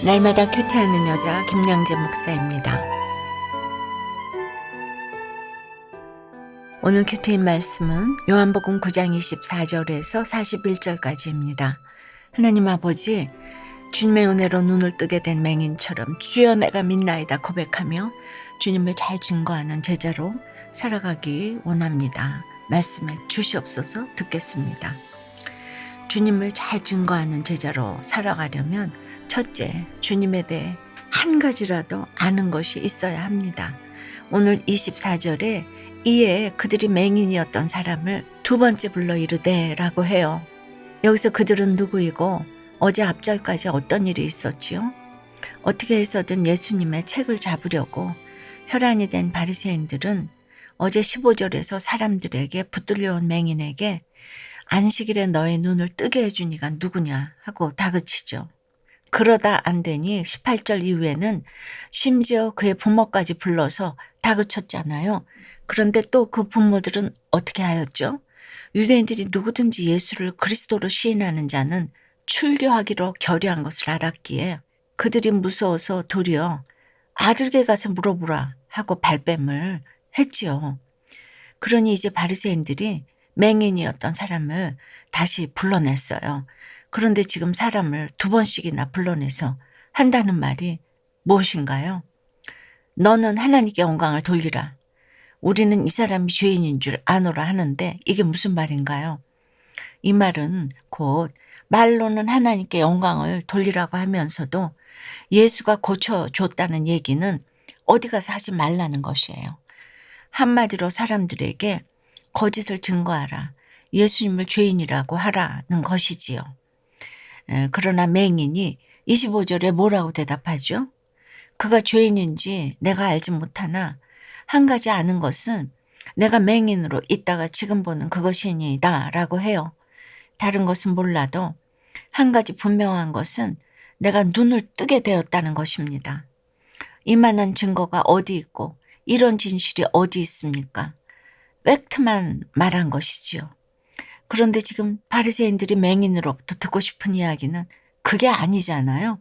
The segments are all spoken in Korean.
날마다 큐티하는 여자 김양재 목사입니다. 오늘 큐티인 말씀은 요한복음 9장 24절에서 41절까지입니다. 하나님 아버지, 주님의 은혜로 눈을 뜨게 된 맹인처럼 주여 내가 믿나이다 고백하며 주님을 잘 증거하는 제자로 살아가기 원합니다. 말씀에 주시옵소서. 듣겠습니다. 주님을 잘 증거하는 제자로 살아가려면 첫째, 주님에 대해 한 가지라도 아는 것이 있어야 합니다. 오늘 24절에 이에 그들이 맹인이었던 사람을 두 번째 불러 이르되 라고 해요. 여기서 그들은 누구이고 어제 앞절까지 어떤 일이 있었지요? 어떻게 해서든 예수님의 책을 잡으려고 혈안이 된 바리새인들은 어제 15절에서 사람들에게 붙들려온 맹인에게 안식일에 너의 눈을 뜨게 해준 이가 누구냐 하고 다그치죠. 그러다 안 되니 18절 이후에는 심지어 그의 부모까지 불러서 다그쳤잖아요. 그런데 또 그 부모들은 어떻게 하였죠? 유대인들이 누구든지 예수를 그리스도로 시인하는 자는 출교하기로 결의한 것을 알았기에 그들이 무서워서 도리어 아들에게 가서 물어보라 하고 발뺌을 했지요. 그러니 이제 바리새인들이 맹인이었던 사람을 다시 불러냈어요. 그런데 지금 사람을 두 번씩이나 불러내서 한다는 말이 무엇인가요? 너는 하나님께 영광을 돌리라. 우리는 이 사람이 죄인인 줄 아노라 하는데 이게 무슨 말인가요? 이 말은 곧 말로는 하나님께 영광을 돌리라고 하면서도 예수가 고쳐줬다는 얘기는 어디 가서 하지 말라는 것이에요. 한마디로 사람들에게 거짓을 증거하라. 예수님을 죄인이라고 하라는 것이지요. 그러나 맹인이 25절에 뭐라고 대답하죠? 그가 죄인인지 내가 알지 못하나 한 가지 아는 것은 내가 맹인으로 있다가 지금 보는 그것이니이다 라고 해요. 다른 것은 몰라도 한 가지 분명한 것은 내가 눈을 뜨게 되었다는 것입니다. 이만한 증거가 어디 있고 이런 진실이 어디 있습니까? 팩트만 말한 것이지요. 그런데 지금 바리새인들이 맹인으로부터 듣고 싶은 이야기는 그게 아니잖아요.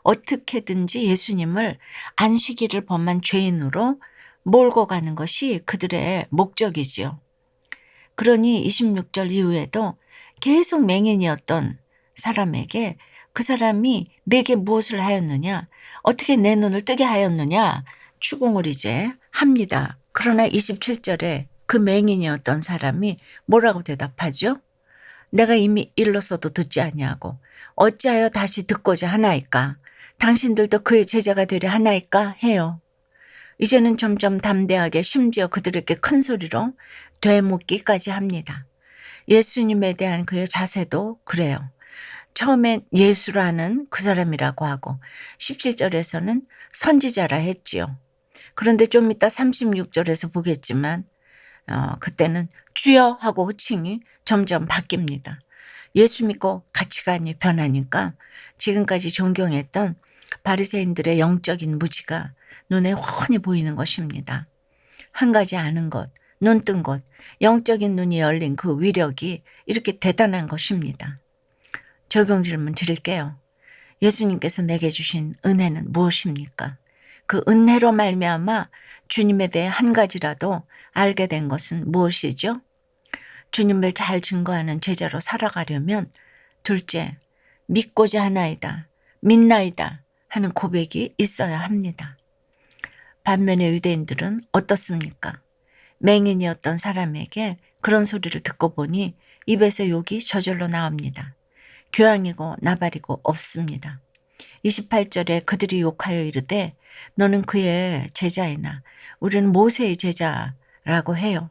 어떻게든지 예수님을 안식일을 범한 죄인으로 몰고 가는 것이 그들의 목적이지요. 그러니 26절 이후에도 계속 맹인이었던 사람에게 그 사람이 내게 무엇을 하였느냐, 어떻게 내 눈을 뜨게 하였느냐 추궁을 이제 합니다. 그러나 27절에 그 맹인이었던 사람이 뭐라고 대답하죠? 내가 이미 일렀어도 듣지 아니하고 어찌하여 다시 듣고자 하나이까? 당신들도 그의 제자가 되려 하나이까? 해요. 이제는 점점 담대하게 심지어 그들에게 큰 소리로 되묻기까지 합니다. 예수님에 대한 그의 자세도 그래요. 처음엔 예수라는 그 사람이라고 하고 17절에서는 선지자라 했지요. 그런데 좀 이따 36절에서 보겠지만 그때는 주여 하고 호칭이 점점 바뀝니다. 예수 믿고 가치관이 변하니까 지금까지 존경했던 바리새인들의 영적인 무지가 눈에 훤히 보이는 것입니다. 한 가지 아는 것, 눈뜬 것, 영적인 눈이 열린 그 위력이 이렇게 대단한 것입니다. 적용 질문 드릴게요. 예수님께서 내게 주신 은혜는 무엇입니까? 그 은혜로 말미암아 주님에 대해 한 가지라도 알게 된 것은 무엇이죠? 주님을 잘 증거하는 제자로 살아가려면 둘째, 믿고자 하나이다, 믿나이다 하는 고백이 있어야 합니다. 반면에 유대인들은 어떻습니까? 맹인이었던 사람에게 그런 소리를 듣고 보니 입에서 욕이 저절로 나옵니다. 교양이고 나발이고 없습니다. 28절에 그들이 욕하여 이르되 너는 그의 제자이나 우리는 모세의 제자라고 해요.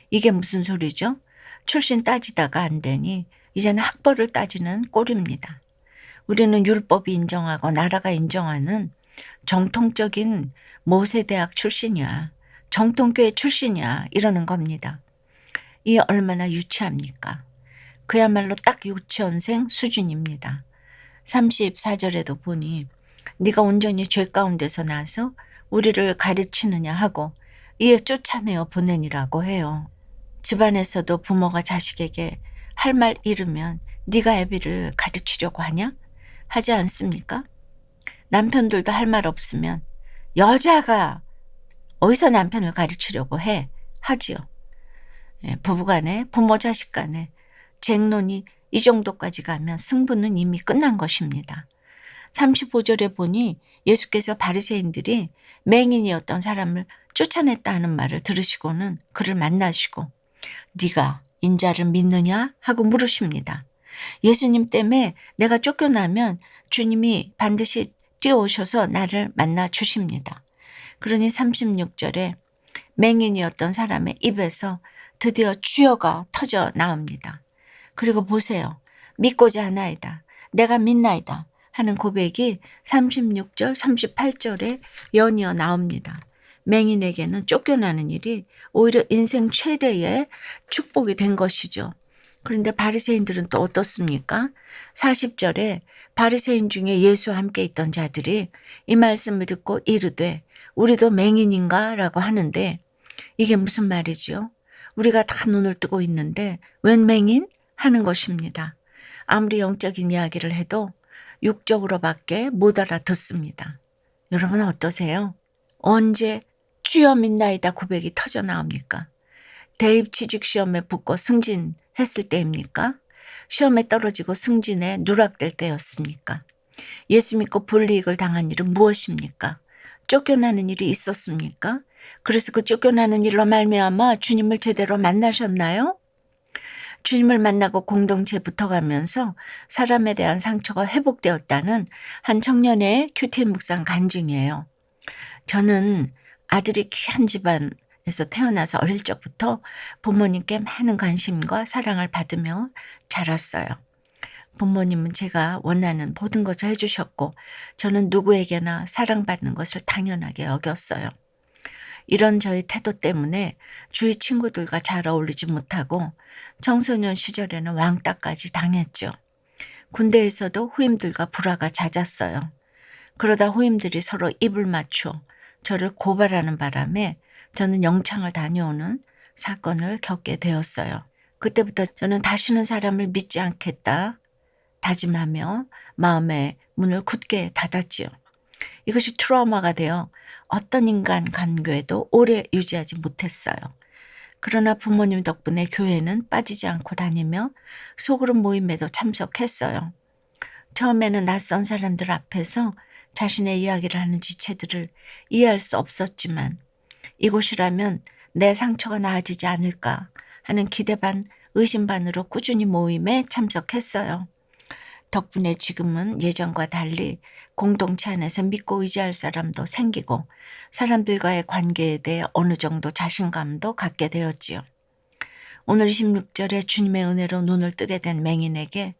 이게 무슨 소리죠? 출신 따지다가 안 되니 이제는 학벌을 따지는 꼴입니다. 우리는 율법이 인정하고 나라가 인정하는 정통적인 모세대학 출신이야. 정통교회 출신이야. 이러는 겁니다. 이 얼마나 유치합니까? 그야말로 딱 유치원생 수준입니다. 34절에도 보니 네가 온전히 죄 가운데서 나서 우리를 가르치느냐 하고 이에 쫓아내어 보내니라고 해요. 집안에서도 부모가 자식에게 할 말 잃으면 네가 애비를 가르치려고 하냐? 하지 않습니까? 남편들도 할 말 없으면 여자가 어디서 남편을 가르치려고 하지요. 예, 부부간에 부모 자식 간에 쟁론이 이 정도까지 가면 승부는 이미 끝난 것입니다. 35절에 보니 예수께서 바리새인들이 맹인이었던 사람을 쫓아냈다 하는 말을 들으시고는 그를 만나시고 네가 인자를 믿느냐 하고 물으십니다. 예수님 때문에 내가 쫓겨나면 주님이 반드시 뛰어오셔서 나를 만나 주십니다. 그러니 36절에 맹인이었던 사람의 입에서 드디어 주여가 터져 나옵니다. 그리고 보세요. 믿고자 하나이다. 내가 믿나이다. 하는 고백이 36절, 38절에 연이어 나옵니다. 맹인에게는 쫓겨나는 일이 오히려 인생 최대의 축복이 된 것이죠. 그런데 바리새인들은 또 어떻습니까? 40절에 바리새인 중에 예수와 함께 있던 자들이 이 말씀을 듣고 이르되 우리도 맹인인가? 라고 하는데 이게 무슨 말이지요? 우리가 다 눈을 뜨고 있는데 웬 맹인? 하는 것입니다. 아무리 영적인 이야기를 해도 육적으로밖에 못 알아듣습니다. 여러분 어떠세요? 언제 주여 믿나이다 고백이 터져 나옵니까? 대입 취직 시험에 붙고 승진했을 때입니까? 시험에 떨어지고 승진에 누락될 때였습니까? 예수 믿고 불이익을 당한 일은 무엇입니까? 쫓겨나는 일이 있었습니까? 그래서 그 쫓겨나는 일로 말미암아 주님을 제대로 만나셨나요? 주님을 만나고 공동체에 붙어가면서 사람에 대한 상처가 회복되었다는 한 청년의 큐티 묵상 간증이에요. 저는 아들이 귀한 집안에서 태어나서 어릴 적부터 부모님께 많은 관심과 사랑을 받으며 자랐어요. 부모님은 제가 원하는 모든 것을 해주셨고 저는 누구에게나 사랑받는 것을 당연하게 여겼어요. 이런 저의 태도 때문에 주위 친구들과 잘 어울리지 못하고 청소년 시절에는 왕따까지 당했죠. 군대에서도 후임들과 불화가 잦았어요. 그러다 후임들이 서로 입을 맞춰 저를 고발하는 바람에 저는 영창을 다녀오는 사건을 겪게 되었어요. 그때부터 저는 다시는 사람을 믿지 않겠다 다짐하며 마음의 문을 굳게 닫았지요. 이것이 트라우마가 되어 어떤 인간 관계도 오래 유지하지 못했어요. 그러나 부모님 덕분에 교회는 빠지지 않고 다니며 소그룹 모임에도 참석했어요. 처음에는 낯선 사람들 앞에서 자신의 이야기를 하는 지체들을 이해할 수 없었지만 이곳이라면 내 상처가 나아지지 않을까 하는 기대 반 의심 반으로 꾸준히 모임에 참석했어요. 덕분에 지금은 예전과 달리 공동체 안에서 믿고 의지할 사람도 생기고 사람들과의 관계에 대해 어느 정도 자신감도 갖게 되었지요. 오늘 26절에 주님의 은혜로 눈을 뜨게 된 맹인에게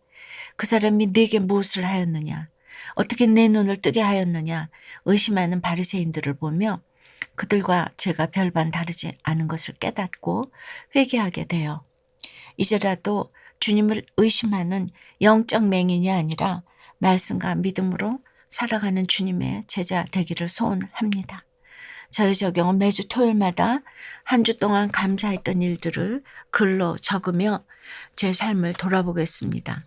그 사람이 네게 무엇을 하였느냐, 어떻게 내 눈을 뜨게 하였느냐 의심하는 바리새인들을 보며 그들과 제가 별반 다르지 않은 것을 깨닫고 회개하게 돼요. 이제라도 주님을 의심하는 영적 맹인이 아니라 말씀과 믿음으로 살아가는 주님의 제자 되기를 소원합니다. 저의 적용은 매주 토요일마다 한 주 동안 감사했던 일들을 글로 적으며 제 삶을 돌아보겠습니다.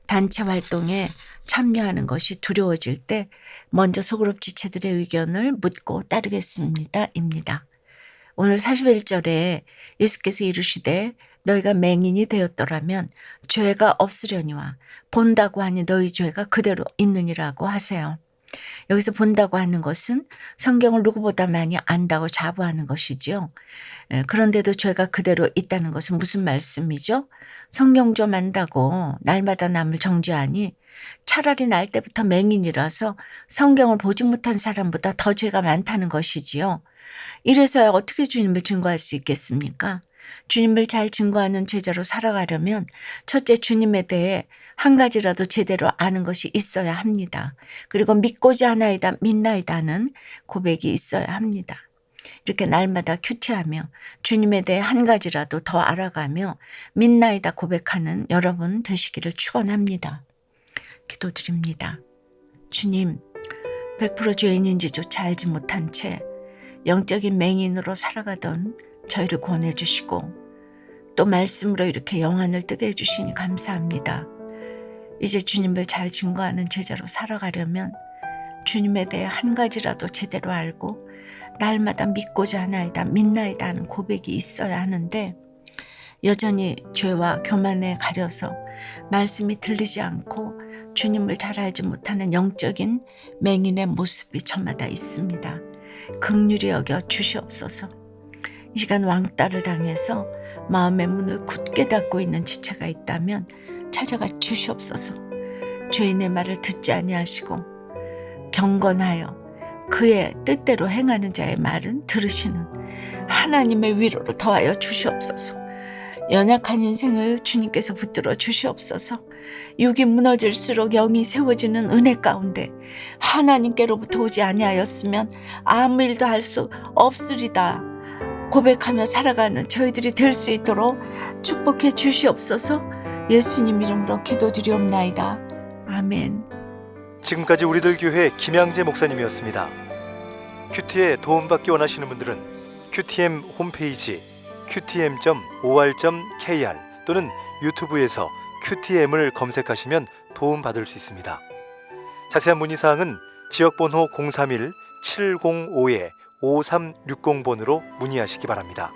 단체 활동에 참여하는 것이 두려워질 때 먼저 소그룹 지체들의 의견을 묻고 따르겠습니다. 입니다. 오늘 41절에 예수께서 이르시되 너희가 맹인이 되었더라면 죄가 없으려니와 본다고 하니 너희 죄가 그대로 있느니라고 하세요. 여기서 본다고 하는 것은 성경을 누구보다 많이 안다고 자부하는 것이지요. 그런데도 죄가 그대로 있다는 것은 무슨 말씀이죠? 성경 좀 안다고 날마다 남을 정죄하니 차라리 날 때부터 맹인이라서 성경을 보지 못한 사람보다 더 죄가 많다는 것이지요. 이래서야 어떻게 주님을 증거할 수 있겠습니까? 주님을 잘 증거하는 제자로 살아가려면 첫째 주님에 대해 한 가지라도 제대로 아는 것이 있어야 합니다. 그리고 믿고자 하나이다 믿나이다는 고백이 있어야 합니다. 이렇게 날마다 큐티하며 주님에 대해 한 가지라도 더 알아가며 믿나이다 고백하는 여러분 되시기를 축원합니다. 기도드립니다. 주님, 100% 죄인인지조차 알지 못한 채 영적인 맹인으로 살아가던 저희를 구원해 주시고 또 말씀으로 이렇게 영안을 뜨게 해주시니 감사합니다. 이제 주님을 잘 증거하는 제자로 살아가려면 주님에 대해 한 가지라도 제대로 알고 날마다 믿고자 하나이다 믿나이다 하는 고백이 있어야 하는데 여전히 죄와 교만에 가려서 말씀이 들리지 않고 주님을 잘 알지 못하는 영적인 맹인의 모습이 저마다 있습니다. 긍휼히 여겨 주시옵소서. 이 시간 왕따를 당해서 마음의 문을 굳게 닫고 있는 지체가 있다면 찾아가 주시옵소서. 죄인의 말을 듣지 아니하시고 경건하여 그의 뜻대로 행하는 자의 말은 들으시는 하나님의 위로를 더하여 주시옵소서. 연약한 인생을 주님께서 붙들어 주시옵소서. 육이 무너질수록 영이 세워지는 은혜 가운데 하나님께로부터 오지 아니하였으면 아무 일도 할 수 없으리다 고백하며 살아가는 저희들이 될 수 있도록 축복해 주시옵소서. 예수님 이름으로 기도드리옵나이다. 아멘. 지금까지 우리들 교회 김양재 목사님이었습니다. 큐티에 도움받기 원하시는 분들은 QTM 홈페이지 qtm.or.kr 또는 유튜브에서 QTM을 검색하시면 도움받을 수 있습니다. 자세한 문의사항은 지역번호 031-705-5360번으로 문의하시기 바랍니다.